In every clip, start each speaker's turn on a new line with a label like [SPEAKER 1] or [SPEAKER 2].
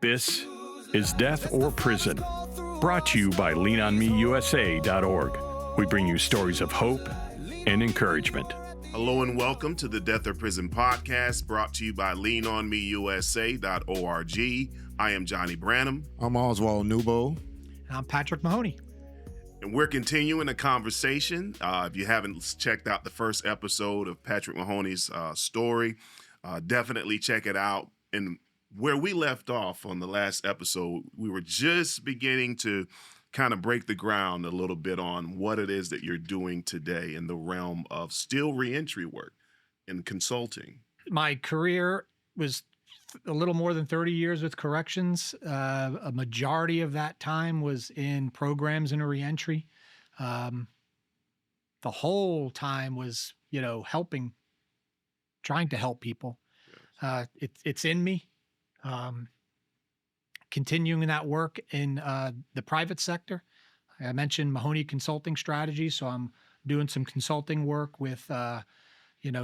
[SPEAKER 1] This is Death or Prison, brought to you by leanonmeusa.org. We bring you stories of hope and encouragement.
[SPEAKER 2] Hello and welcome to the Death or Prison podcast, brought to you by leanonmeusa.org. I am Johnny Branham.
[SPEAKER 3] I'm Oswald Newbo.
[SPEAKER 4] And I'm Patrick Mahoney.
[SPEAKER 2] And we're continuing a conversation. If you haven't checked out the first episode of Patrick Mahoney's story, definitely check it out. And where we left off on the last episode, we were just beginning to kind of break the ground a little bit on what it is that you're doing today in the realm of still reentry work and consulting.
[SPEAKER 4] My career was a little more than 30 years with corrections. A majority of that time was in programs in reentry. The whole time was, helping, trying to help people.
[SPEAKER 2] Yes.
[SPEAKER 4] It's in me. Continuing that work in the private sector. I mentioned Mahoney Consulting Strategy, so I'm doing some consulting work with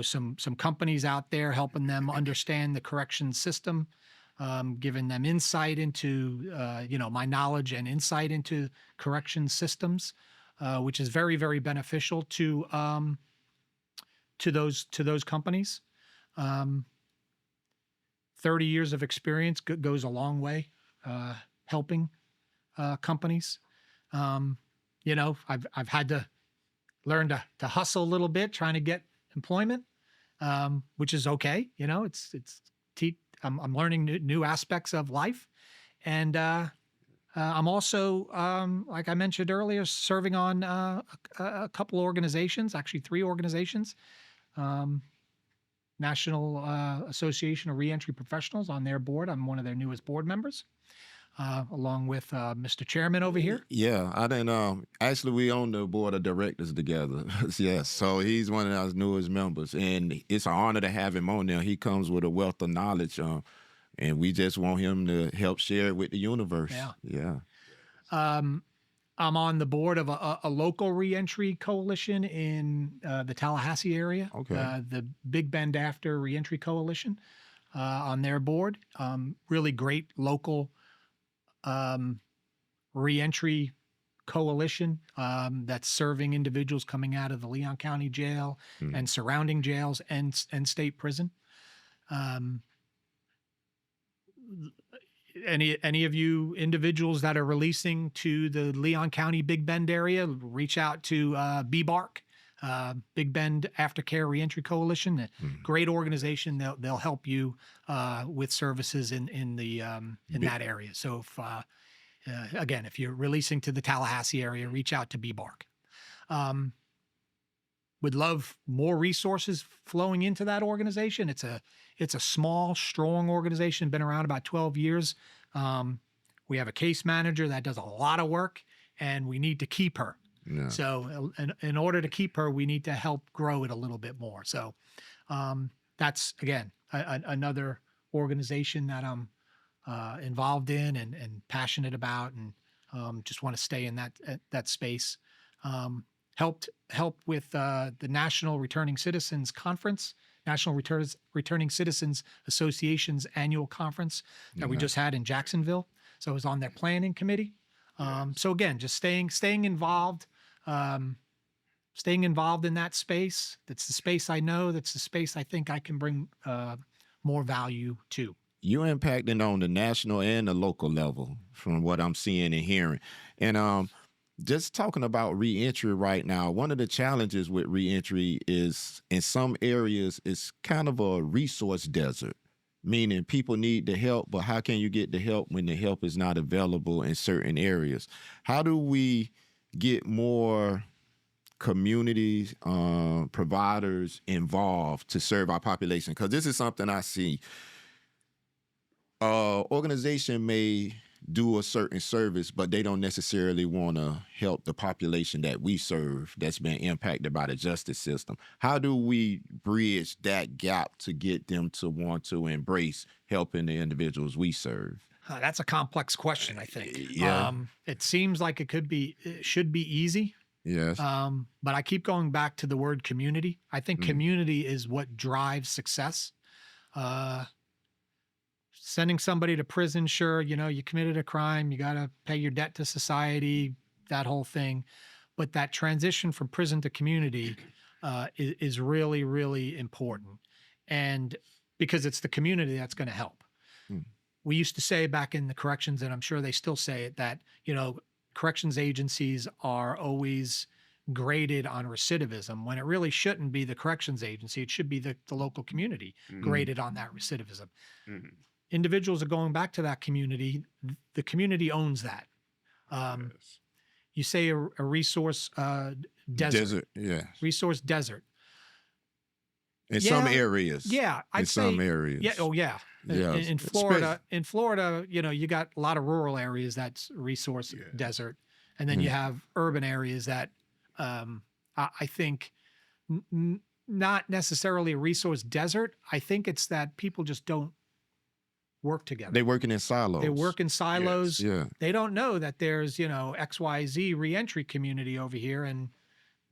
[SPEAKER 4] some companies out there, helping them understand the corrections system, giving them insight into my knowledge and insight into corrections systems, which is very, very beneficial to those companies. 30 years of experience goes a long way, helping companies. I've had to learn to hustle a little bit, trying to get employment, which is okay. I'm learning new aspects of life, and I'm also, like I mentioned earlier, serving on a couple organizations, actually 3 organizations. National Association of Reentry Professionals, on their board. I'm one of their newest board members, along with Mr. Chairman over here.
[SPEAKER 3] Yeah, I didn't. Actually, we on the board of directors together. Yes, so he's one of our newest members, and it's an honor to have him on there. He comes with a wealth of knowledge, and we just want him to help share it with the universe. Yeah.
[SPEAKER 4] I'm on the board of a local reentry coalition in the Tallahassee area.
[SPEAKER 3] Okay.
[SPEAKER 4] The Big Bend After Reentry Coalition, on their board. Really great local reentry coalition that's serving individuals coming out of the Leon County Jail and surrounding jails and state prison. Any of you individuals that are releasing to the Leon County Big Bend area, reach out to BBARC, Big Bend Aftercare Reentry Coalition. A great organization. They'll help you with services in that area. So if you're releasing to the Tallahassee area, reach out to BBARC. Would love more resources flowing into that organization. It's a small, strong organization, been around about 12 years. We have a case manager that does a lot of work, and we need to keep her.
[SPEAKER 3] Yeah.
[SPEAKER 4] So in order to keep her, we need to help grow it a little bit more. So that's, again, another organization that I'm involved in and passionate about, and just want to stay in that space. Help with the National Returning Citizens Conference, National Returning Citizens Association's annual conference that we just had in Jacksonville. So I was on their planning committee. So again, just staying involved, staying involved in that space. That's the space I know. That's the space I think I can bring more value to.
[SPEAKER 3] You're impacting on the national and the local level from what I'm seeing and hearing. And just talking about reentry right now, one of the challenges with reentry is in some areas it's kind of a resource desert, meaning people need the help, but how can you get the help when the help is not available in certain areas? How do we get more community providers involved to serve our population? Because this is something I see. Organization may do a certain service, but they don't necessarily want to help the population that we serve that's been impacted by the justice system. How do we bridge that gap to get them to want to embrace helping the individuals we serve?
[SPEAKER 4] That's a complex question, I think.
[SPEAKER 3] Yeah.
[SPEAKER 4] It seems like it should be easy.
[SPEAKER 3] Yes.
[SPEAKER 4] But I keep going back to the word community. I think community is what drives success. sending somebody to prison, sure, you committed a crime, you got to pay your debt to society, that whole thing. But that transition from prison to community is really, really important. And because it's the community that's going to help. We used to say back in the corrections, and I'm sure they still say it, that, corrections agencies are always graded on recidivism when it really shouldn't be the corrections agency. It should be the local community graded on that recidivism. Individuals are going back to that community. The community owns that. You say a resource desert.
[SPEAKER 3] Yeah.
[SPEAKER 4] Resource desert.
[SPEAKER 3] In some areas.
[SPEAKER 4] Yeah.
[SPEAKER 3] In some areas.
[SPEAKER 4] Yeah. Oh, yeah.
[SPEAKER 3] Yeah.
[SPEAKER 4] In Florida, you got a lot of rural areas that's resource desert. And then you have urban areas that I think not necessarily a resource desert. I think it's that people just don't work together.
[SPEAKER 3] They're working in silos.
[SPEAKER 4] They work in silos.
[SPEAKER 3] Yes. Yeah.
[SPEAKER 4] They don't know that there's, XYZ reentry community over here and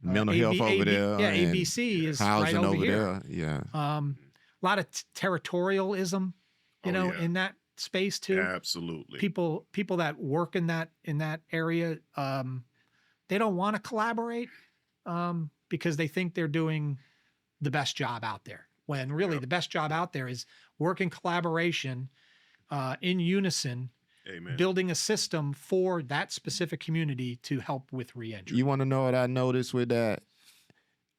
[SPEAKER 3] mental health over there.
[SPEAKER 4] Yeah,
[SPEAKER 3] and
[SPEAKER 4] ABC is
[SPEAKER 3] housing
[SPEAKER 4] right over
[SPEAKER 3] there.
[SPEAKER 4] here.
[SPEAKER 3] Yeah.
[SPEAKER 4] A lot of territorialism, in that space too.
[SPEAKER 2] Absolutely.
[SPEAKER 4] People that work in that area, they don't want to collaborate because they think they're doing the best job out there. When really the best job out there is work in collaboration, in unison,
[SPEAKER 2] Amen.
[SPEAKER 4] Building a system for that specific community to help with reentry.
[SPEAKER 3] You want to know what I noticed with that?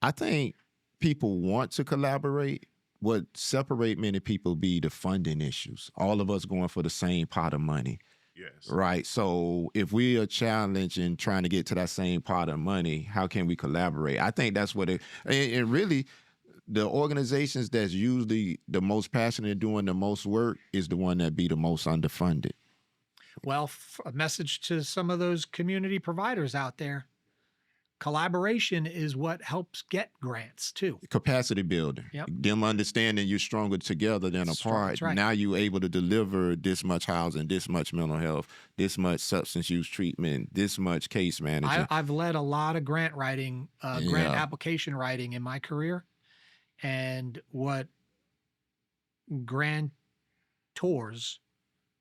[SPEAKER 3] I think people want to collaborate. What separate many people be the funding issues. All of us going for the same pot of money.
[SPEAKER 2] Yes.
[SPEAKER 3] Right. So if we are challenged in trying to get to that same pot of money, how can we collaborate? I think that's what and really the organizations that's usually the most passionate and doing the most work is the one that be the most underfunded.
[SPEAKER 4] Well, a message to some of those community providers out there. Collaboration is what helps get grants too.
[SPEAKER 3] Capacity building.
[SPEAKER 4] Yep.
[SPEAKER 3] Them understanding you're stronger together than apart.
[SPEAKER 4] That's right.
[SPEAKER 3] Now you're able to deliver this much housing, this much mental health, this much substance use treatment, this much case management.
[SPEAKER 4] I've led a lot of grant writing, grant application writing in my career. And what grantors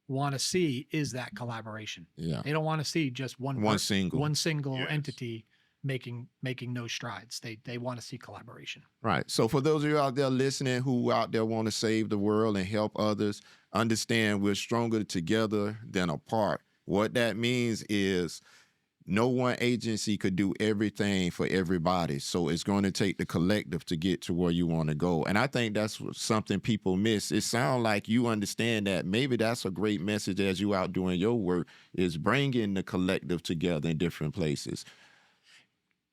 [SPEAKER 4] want to see is that collaboration.
[SPEAKER 3] Yeah.
[SPEAKER 4] They don't want to see just one single
[SPEAKER 2] Yes.
[SPEAKER 4] entity making no strides. They want to see collaboration.
[SPEAKER 3] Right. So for those of you out there listening who out there want to save the world and help others, understand we're stronger together than apart. What that means is no one agency could do everything for everybody. So it's going to take the collective to get to where you want to go. And I think that's something people miss. It sounds like you understand that. Maybe that's a great message as you out doing your work, is bringing the collective together in different places.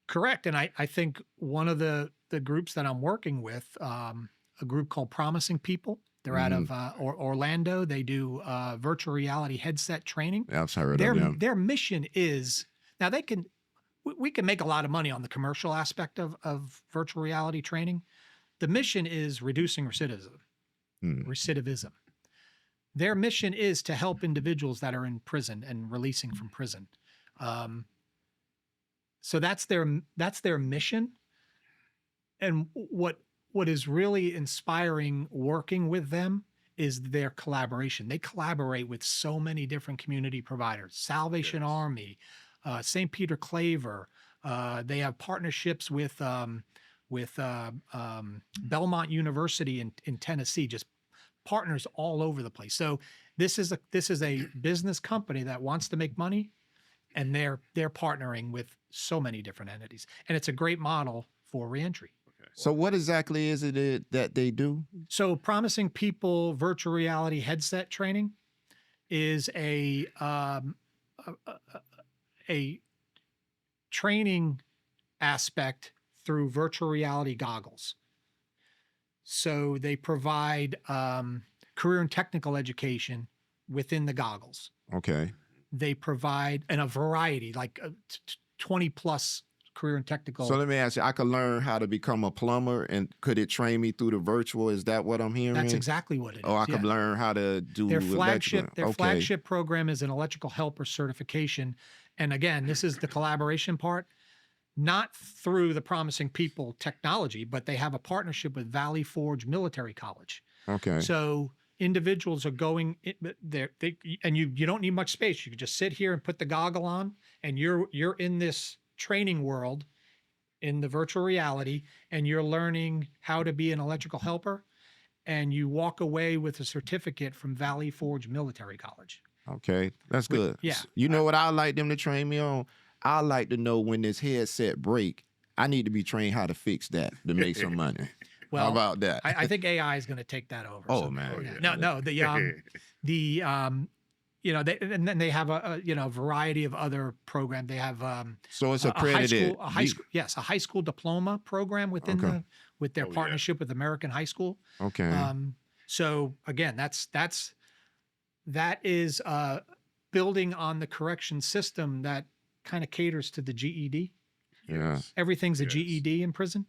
[SPEAKER 4] Correct. And I think one of the groups that I'm working with, a group called Promising People, they're out of Orlando. They do virtual reality headset training.
[SPEAKER 3] Yeah, I've heard of them.
[SPEAKER 4] Their mission is, now we can make a lot of money on the commercial aspect of virtual reality training. The mission is reducing recidivism. Their mission is to help individuals that are in prison and releasing from prison. So that's their mission. And what is really inspiring working with them is their collaboration. They collaborate with so many different community providers, Salvation Army, St. Peter Claver. They have partnerships with Belmont University in Tennessee, just partners all over the place. So this is a business company that wants to make money, and they're partnering with so many different entities. And it's a great model for reentry.
[SPEAKER 3] So what exactly is it that they do?
[SPEAKER 4] So Promising People virtual reality headset training is a training aspect through virtual reality goggles. So they provide career and technical education within the goggles.
[SPEAKER 3] Okay.
[SPEAKER 4] They provide a variety, like 20 plus career and technical.
[SPEAKER 3] So let me ask you, I could learn how to become a plumber, and could it train me through the virtual? Is that what I'm hearing?
[SPEAKER 4] That's exactly what it is.
[SPEAKER 3] Oh, I could learn how to do
[SPEAKER 4] their flagship.
[SPEAKER 3] electrical.
[SPEAKER 4] Their flagship program is an electrical helper certification. And again, this is the collaboration part, not through the Promising People technology, but they have a partnership with Valley Forge Military College.
[SPEAKER 3] Okay.
[SPEAKER 4] So individuals are going there, and you don't need much space. You can just sit here and put the goggle on, and you're in this training world in the virtual reality, and you're learning how to be an electrical helper, and you walk away with a certificate from Valley Forge Military College.
[SPEAKER 3] Okay, that's good.
[SPEAKER 4] Yeah.
[SPEAKER 3] You know what I like them to train me on? I like to know when this headset break, I need to be trained how to fix that to make some money.
[SPEAKER 4] Well,
[SPEAKER 3] how about that?
[SPEAKER 4] I think AI is going to take that over.
[SPEAKER 3] Oh, man.
[SPEAKER 4] Yeah. No, and then they have a variety of other programs. They have
[SPEAKER 3] So it's accredited.
[SPEAKER 4] a high school, yes, a high school diploma program within with their partnership with American High School.
[SPEAKER 3] Okay.
[SPEAKER 4] So again, that is building on the correction system that kind of caters to the GED.
[SPEAKER 3] Yeah.
[SPEAKER 4] Everything's a GED in prison.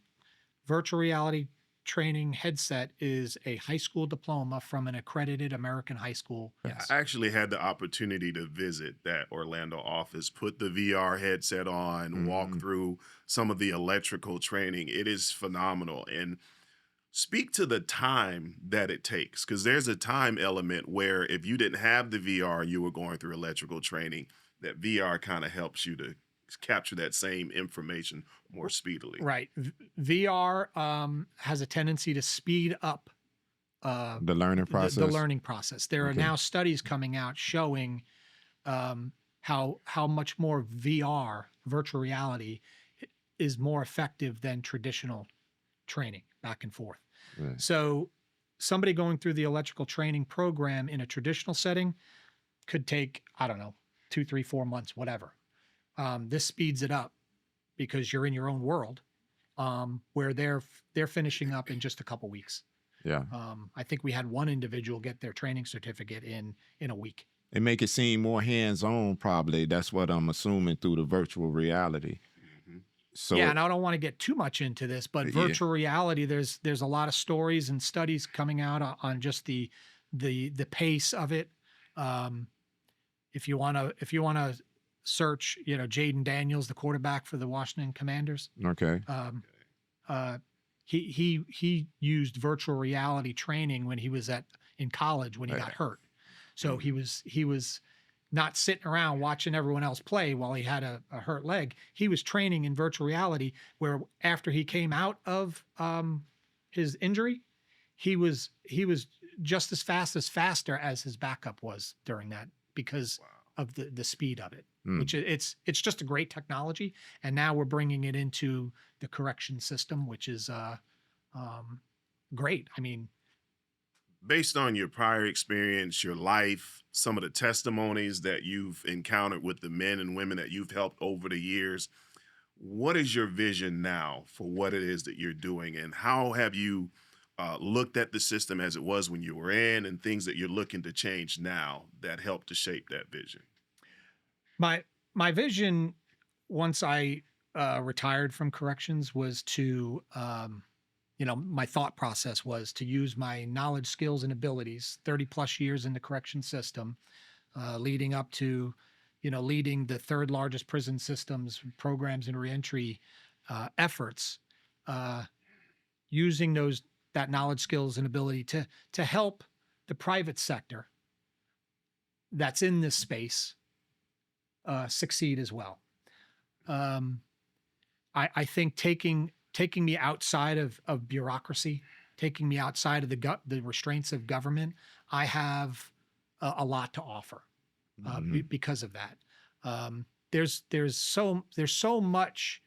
[SPEAKER 4] Virtual reality training headset is a high school diploma from an accredited American high school. Yes.
[SPEAKER 2] I actually had the opportunity to visit that Orlando office, put the VR headset on, walk through some of the electrical training. It is phenomenal. And speak to the time that it takes, because there's a time element where if you didn't have the VR, you were going through electrical training, that VR kind of helps you to capture that same information more speedily.
[SPEAKER 4] Right. VR has a tendency to speed up
[SPEAKER 3] the learning process.
[SPEAKER 4] The learning process. There are now studies coming out showing how much more VR, virtual reality, is more effective than traditional training back and forth.
[SPEAKER 3] Right.
[SPEAKER 4] So somebody going through the electrical training program in a traditional setting could take, I don't know, 2, 3, 4 months, whatever. This speeds it up because you're in your own world, where they're finishing up in just a couple weeks.
[SPEAKER 3] Yeah.
[SPEAKER 4] I think we had one individual get their training certificate in a week.
[SPEAKER 3] It make it seem more hands-on, probably. That's what I'm assuming through the virtual reality. So
[SPEAKER 4] yeah, and I don't want to get too much into this, but virtual reality, there's a lot of stories and studies coming out on just the pace of it. If you want to search, Jaden Daniels, the quarterback for the Washington Commanders.
[SPEAKER 3] Okay.
[SPEAKER 4] He used virtual reality training when he was in college when he got hurt. So he was not sitting around watching everyone else play while he had a hurt leg. He was training in virtual reality, where after he came out of his injury, he was just as faster as his backup was during that, because of the speed of it. Which it's just a great technology, and now we're bringing it into the correction system, which is great. I mean,
[SPEAKER 2] based on your prior experience, your life, some of the testimonies that you've encountered with the men and women that you've helped over the years, what is your vision now for what it is that you're doing, and how have you looked at the system as it was when you were in, and things that you're looking to change now that help to shape that vision?
[SPEAKER 4] My vision, once I retired from corrections, was to my thought process was to use my knowledge, skills, and abilities, 30 plus years in the correction system, leading up to, leading the third largest prison systems programs and reentry efforts, using that knowledge, skills, and ability to help the private sector that's in this space succeed as well. I think taking me outside of bureaucracy, taking me outside of the restraints of government, I have a lot to offer because of that. There's so much,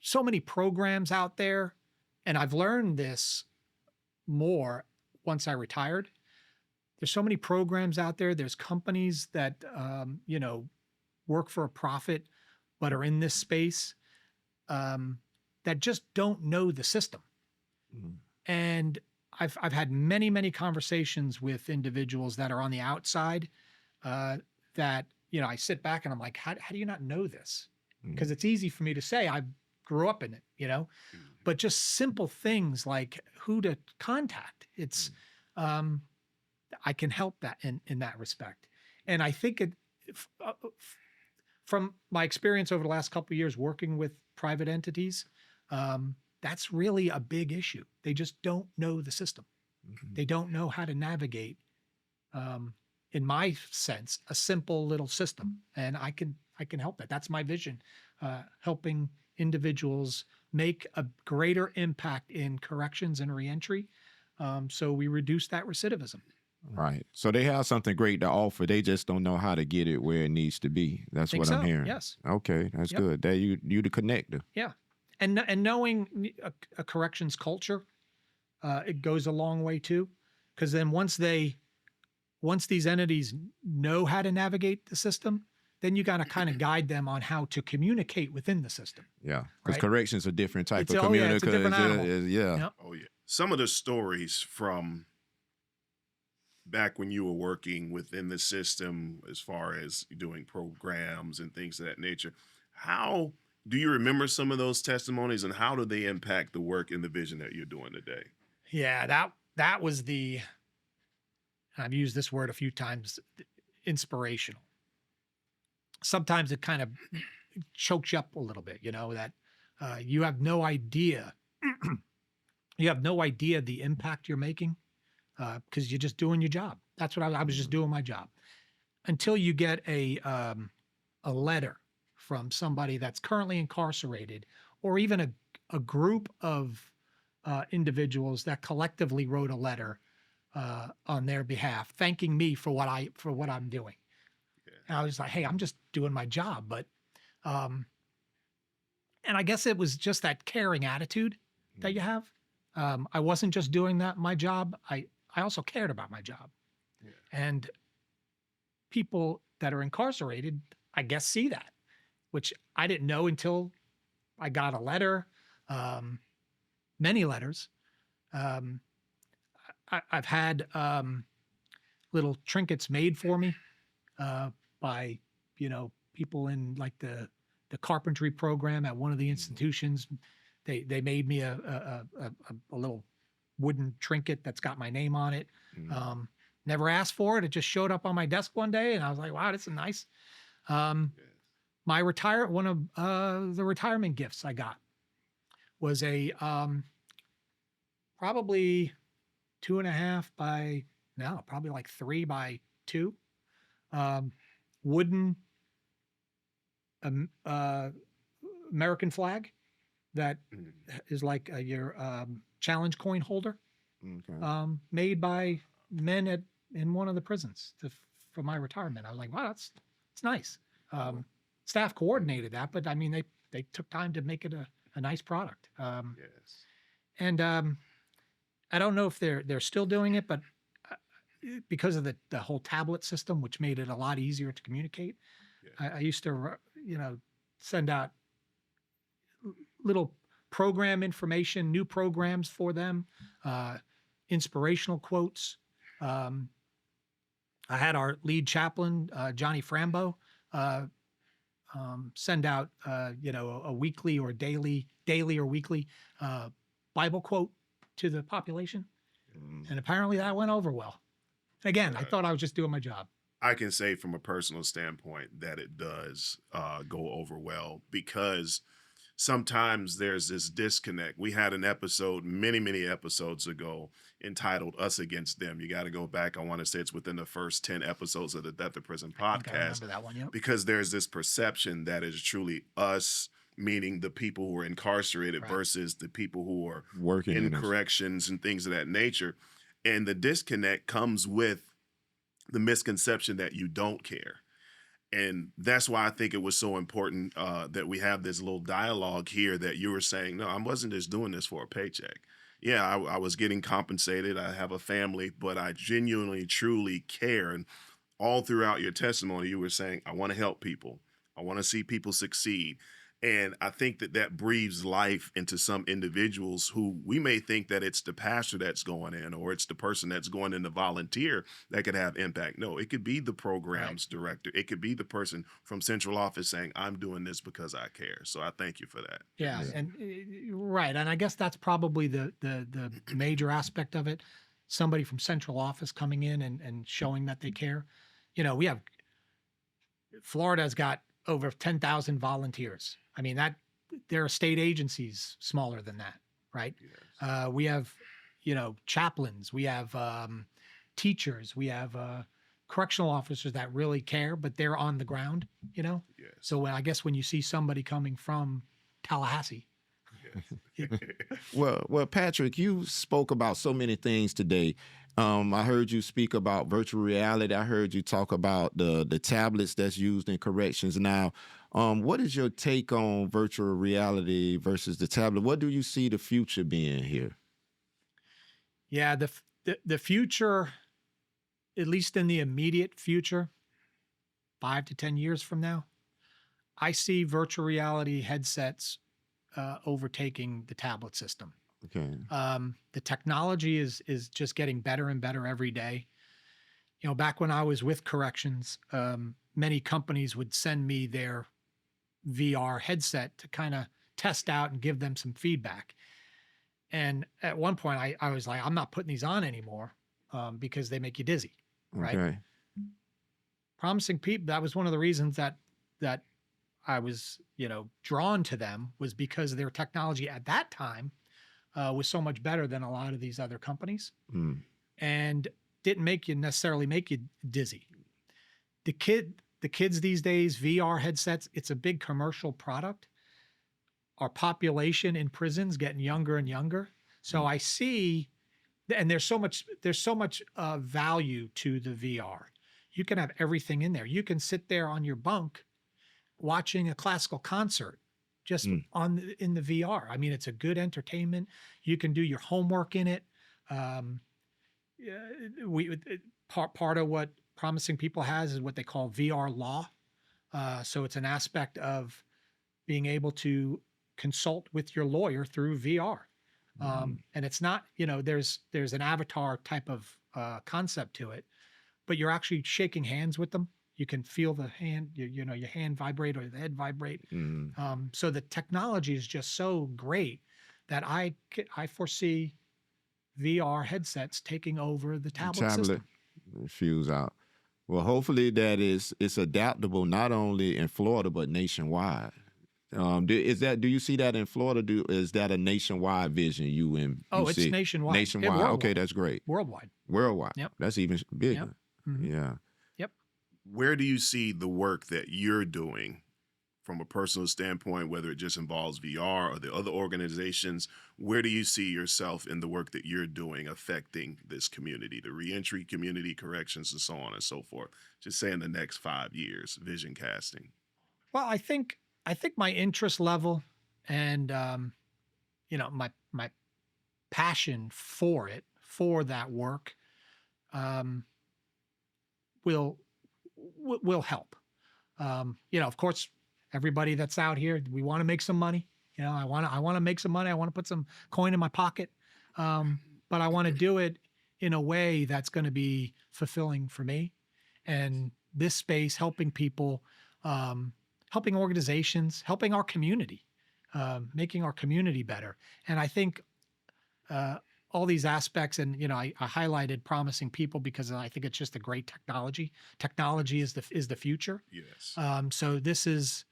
[SPEAKER 4] so many programs out there, and I've learned this more once I retired. There's so many programs out there. There's companies that work for a profit, but are in this space, that just don't know the system. And I've had many conversations with individuals that are on the outside, that I sit back and I'm like, how do you not know this? Because it's easy for me to say I grew up in it, but just simple things like who to contact. It's I can help that in that respect. And I think from my experience over the last couple of years working with private entities, that's really a big issue. They just don't know the system. They don't know how to navigate, in my sense, a simple little system. And I can help that. That's my vision, helping individuals make a greater impact in corrections and reentry, so we reduce that recidivism.
[SPEAKER 3] Right. So they have something great to offer. They just don't know how to get it where it needs to be. That's
[SPEAKER 4] Think
[SPEAKER 3] what I'm
[SPEAKER 4] so,
[SPEAKER 3] hearing.
[SPEAKER 4] yes.
[SPEAKER 3] Okay, that's
[SPEAKER 4] Yep.
[SPEAKER 3] good. That you the connector.
[SPEAKER 4] Yeah. And knowing a corrections culture, it goes a long way too, because then once these entities know how to navigate the system, then you got to kind of guide them on how to communicate within the system.
[SPEAKER 3] Yeah, because
[SPEAKER 4] Right.
[SPEAKER 3] corrections a different type
[SPEAKER 4] It's
[SPEAKER 3] of
[SPEAKER 4] oh yeah, it's a different animal.
[SPEAKER 3] Yeah.
[SPEAKER 4] Yep.
[SPEAKER 2] Oh yeah. Some of the stories from back when you were working within the system, as far as doing programs and things of that nature, how do you remember some of those testimonies, and how do they impact the work and the vision that you're doing today?
[SPEAKER 4] Yeah, that was I've used this word a few times, inspirational. Sometimes it kind of chokes you up a little bit, that you have no idea. You have no idea the impact you're making, because you're just doing your job. That's what I was just doing my job until you get a letter from somebody that's currently incarcerated, or even a group of individuals that collectively wrote a letter on their behalf, thanking me for what I'm doing.
[SPEAKER 2] Yeah.
[SPEAKER 4] And I was like, hey, I'm just doing my job, but and I guess it was just that caring attitude that you have. I wasn't just doing my job. I also cared about my job.
[SPEAKER 2] Yeah.
[SPEAKER 4] And people that are incarcerated, I guess, see that, which I didn't know until I got a letter, many letters. I've had little trinkets made for me by people in like the carpentry program at one of the institutions. They made me a little wooden trinket that's got my name on it. Never asked for it. It just showed up on my desk one day, and I was like, wow, this is nice. One of the retirement gifts I got was a probably 2.5 by, no, probably like 3 by 2 wooden American flag that is like your challenge coin holder,
[SPEAKER 3] Okay.
[SPEAKER 4] made by men in one of the prisons for my retirement. I was like, wow, it's nice. Staff coordinated that, but I mean, they took time to make it a nice product.
[SPEAKER 2] Yes.
[SPEAKER 4] And I don't know if they're still doing it, but because of the whole tablet system, which made it a lot easier to communicate,
[SPEAKER 2] Yeah.
[SPEAKER 4] I used to send out little program information, new programs for them, inspirational quotes. I had our lead chaplain, Johnny Frambo, send out a weekly or daily or weekly Bible quote to the population, and apparently that went over well. Again, I thought I was just doing my job.
[SPEAKER 2] I can say from a personal standpoint that it does go over well, because sometimes there's this disconnect. We had an episode many episodes ago entitled Us Against Them. You got to go back. I want to say it's within the first 10 episodes of the Death of Prison
[SPEAKER 4] I think I
[SPEAKER 2] podcast,
[SPEAKER 4] remember that one. Yep.
[SPEAKER 2] because there's this perception that is truly us, meaning the people who are incarcerated,
[SPEAKER 4] Right.
[SPEAKER 2] versus the people who are
[SPEAKER 3] Working
[SPEAKER 2] in
[SPEAKER 3] in it.
[SPEAKER 2] corrections and things of that nature. And the disconnect comes with the misconception that you don't care. And that's why I think it was so important that we have this little dialogue here, that you were saying, no, I wasn't just doing this for a paycheck. Yeah, I was getting compensated. I have a family, but I genuinely, truly care. And all throughout your testimony, you were saying, I want to help people. I want to see people succeed. And I think that breathes life into some individuals who we may think that it's the pastor that's going in, or it's the person that's going in to volunteer that could have impact. No, it could be the programs director. It could be the person from central office saying, I'm doing this because I care. So I thank you for that.
[SPEAKER 4] Yeah, and right, and I guess that's probably the major aspect of it. Somebody from central office coming in and showing that they care. We have Florida's got over 10,000 volunteers. I mean, that there are state agencies smaller than that. right?
[SPEAKER 2] Yes.
[SPEAKER 4] We have, chaplains, we have teachers, we have correctional officers that really care, but they're on the ground,
[SPEAKER 2] Yes.
[SPEAKER 4] So I guess when you see somebody coming from Tallahassee,
[SPEAKER 2] Yes.
[SPEAKER 3] Well, Patrick, you spoke about so many things today. I heard you speak about virtual reality. I heard you talk about the tablets that's used in corrections now. What is your take on virtual reality versus the tablet? What do you see the future being here?
[SPEAKER 4] yeah, the future, at least in the immediate future, 5 to 10 years from now, I see virtual reality headsets overtaking the tablet system.
[SPEAKER 3] Okay.
[SPEAKER 4] The technology is just getting better and better every day. Back when I was with corrections, many companies would send me their VR headset to kind of test out and give them some feedback. And at one point, I was like, I'm not putting these on anymore because they make you dizzy, right?
[SPEAKER 3] Okay.
[SPEAKER 4] Promising people. That was one of the reasons that I was, drawn to them, was because their technology at that time was so much better than a lot of these other companies,
[SPEAKER 3] Mm.
[SPEAKER 4] and didn't necessarily make you dizzy. The kids these days, VR headsets, it's a big commercial product. Our population in prisons getting younger and younger. So I see, and there's so much value to the VR. You can have everything in there. You can sit there on your bunk watching a classical concert just in the VR. I mean, it's a good entertainment. You can do your homework in it. Part of what Promising People has is what they call VR law. So it's an aspect of being able to consult with your lawyer through VR. And it's not, there's an avatar type of concept to it, but you're actually shaking hands with them. You can feel the hand, your hand vibrate or the head vibrate. So the technology is just so great that I foresee VR headsets taking over the tablet system.
[SPEAKER 3] Fuse out. Well, hopefully it's adaptable not only in Florida but nationwide. Do you see that in Florida? Is that a nationwide vision
[SPEAKER 4] It's
[SPEAKER 3] see?
[SPEAKER 4] nationwide.
[SPEAKER 3] Nationwide.
[SPEAKER 4] Worldwide.
[SPEAKER 3] Okay, that's great.
[SPEAKER 4] Worldwide.
[SPEAKER 3] Yep. That's even bigger.
[SPEAKER 4] Yep.
[SPEAKER 3] Yeah.
[SPEAKER 4] Yep.
[SPEAKER 2] Where do you see the work that you're doing from a personal standpoint, whether it just involves VR or the other organizations? Where do you see yourself in the work that you're doing affecting this community, the reentry community, corrections, and so on and so forth? Just say in the next 5 years, vision casting.
[SPEAKER 4] Well, I think my interest level and my passion for that work will help. Of course, everybody that's out here, we want to make some money. I want to make some money. I want to put some coin in my pocket, but I want to do it in a way that's going to be fulfilling for me. And this space, helping people, helping organizations, helping our community, making our community better. And I think all these aspects, and I highlighted Promising People because I think it's just a great technology. Technology is the future.
[SPEAKER 2] Yes.
[SPEAKER 4] So this is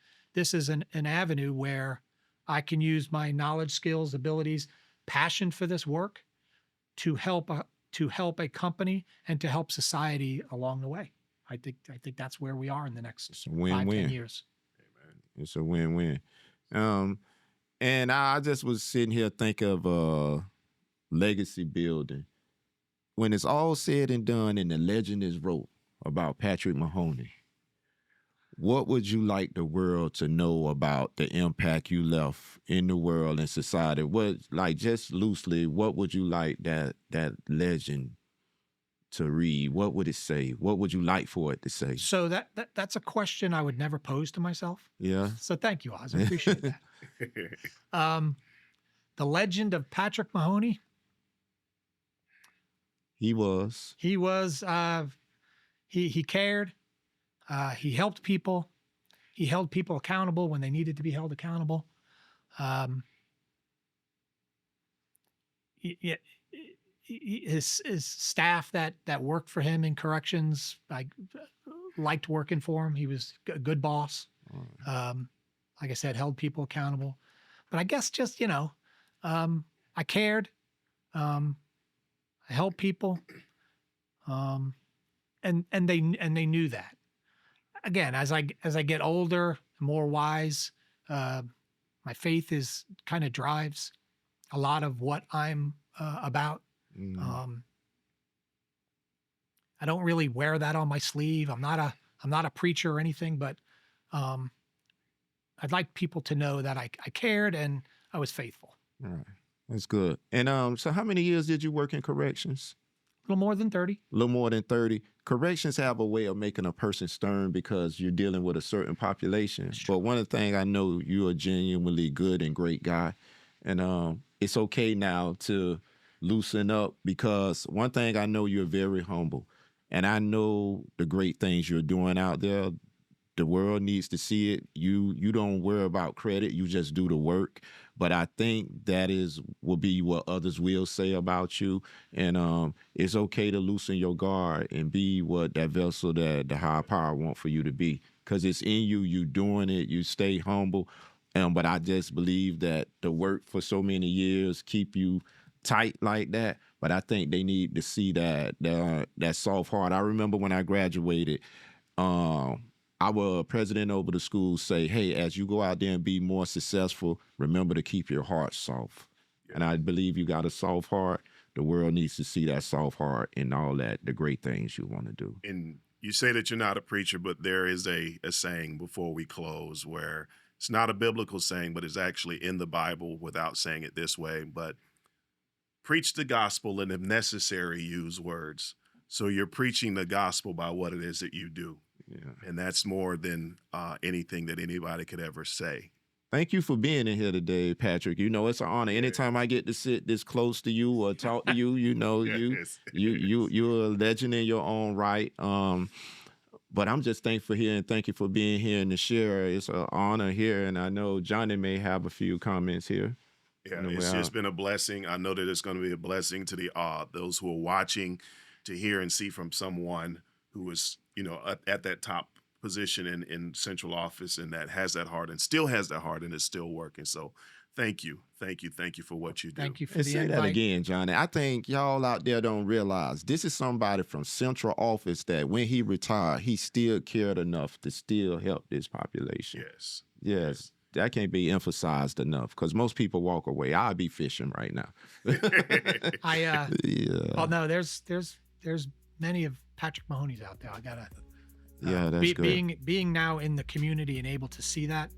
[SPEAKER 4] an avenue where I can use my knowledge, skills, abilities, passion for this work to help a company and to help society along the way. I think that's where we are in the next 5-10 years.
[SPEAKER 3] It's a win-win. And I just was sitting here thinking of legacy building. When it's all said and done and the legend is wrote about Patrick Mahoney, what would you like the world to know about the impact you left in the world and society? Just loosely, what would you like that legend to read? What would it say? What would you like for it to say?
[SPEAKER 4] So that's a question I would never pose to myself.
[SPEAKER 3] Yeah.
[SPEAKER 4] So thank you, Oz. I appreciate that. The legend of Patrick Mahoney.
[SPEAKER 3] He was.
[SPEAKER 4] He cared. He helped people. He held people accountable when they needed to be held accountable. His staff that worked for him in corrections, I liked working for him. He was a good boss. Like I said, held people accountable. But I guess just I cared. I helped people. And they knew that. Again, as I get older, more wise, my faith is kind of drives a lot of what I'm about.
[SPEAKER 3] Mm.
[SPEAKER 4] I don't really wear that on my sleeve. I'm not a preacher or anything, but I'd like people to know that I cared and I was faithful.
[SPEAKER 3] All right. That's good. And so how many years did you work in corrections?
[SPEAKER 4] A little more than 30.
[SPEAKER 3] A little more than 30. Corrections have a way of making a person stern because you're dealing with a certain population. But one of the things I know, you're a genuinely good and great guy. And it's okay now to loosen up because one thing I know, you're very humble. And I know the great things you're doing out there. The world needs to see it. You don't worry about credit. You just do the work. But I think that will be what others will say about you. And it's okay to loosen your guard and be what that vessel that the higher power want for you to be. Because it's in you. You doing it. You stay humble. But I just believe that the work for so many years keep you tight like that. But I think they need to see that soft heart. I remember when I graduated, our president over the school say, hey, as you go out there and be more successful, remember to keep your heart soft. Yeah. And I believe you got a soft heart. The world needs to see that soft heart and all that, the great things you want to do.
[SPEAKER 2] And you say that you're not a preacher, but there is a saying before we close where it's not a biblical saying, but it's actually in the Bible without saying it this way. But preach the gospel and if necessary, use words. So you're preaching the gospel by what it is that you do. Yeah. And that's more than anything that anybody could ever say.
[SPEAKER 3] Thank you for being in here today, Patrick. You know, it's an honor. Anytime I get to sit this close to you or talk to you, you know, yes. you're a legend in your own right. But I'm just thankful here and thank you for being here and to share. It's an honor here. And I know Johnny may have a few comments here.
[SPEAKER 2] Yeah, it's just been a blessing. I know that it's going to be a blessing to the those who are watching to hear and see from someone who is, you know, at that top position in central office and that has that heart and still has that heart and is still working. So thank you for what you do.
[SPEAKER 4] Thank you for the
[SPEAKER 3] invite.
[SPEAKER 4] Say
[SPEAKER 3] that again, Johnny. I think y'all out there don't realize this is somebody from central office that when he retired, he still cared enough to still help this population. Yes. That can't be emphasized enough because most people walk away. I'd be fishing right now.
[SPEAKER 4] Well, no, there's many of Patrick Mahoney's out there. I gotta.
[SPEAKER 3] That's good.
[SPEAKER 4] Being now in the community and able to see that,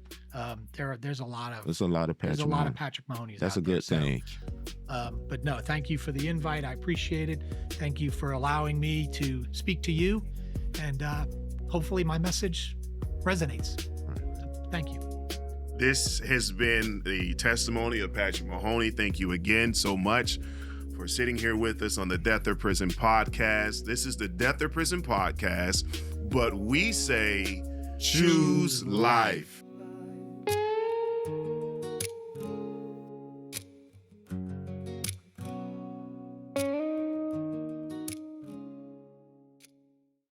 [SPEAKER 4] there's a lot of Patrick Mahoney's.
[SPEAKER 3] That's a good thing.
[SPEAKER 4] But no, thank you for the invite. I appreciate it. Thank you for allowing me to speak to you, and hopefully my message resonates. Right. Thank you.
[SPEAKER 2] This has been the testimony of Patrick Mahoney. Thank you again so much for sitting here with us on the Death or Prison podcast. This is the Death or Prison podcast, but we say choose life.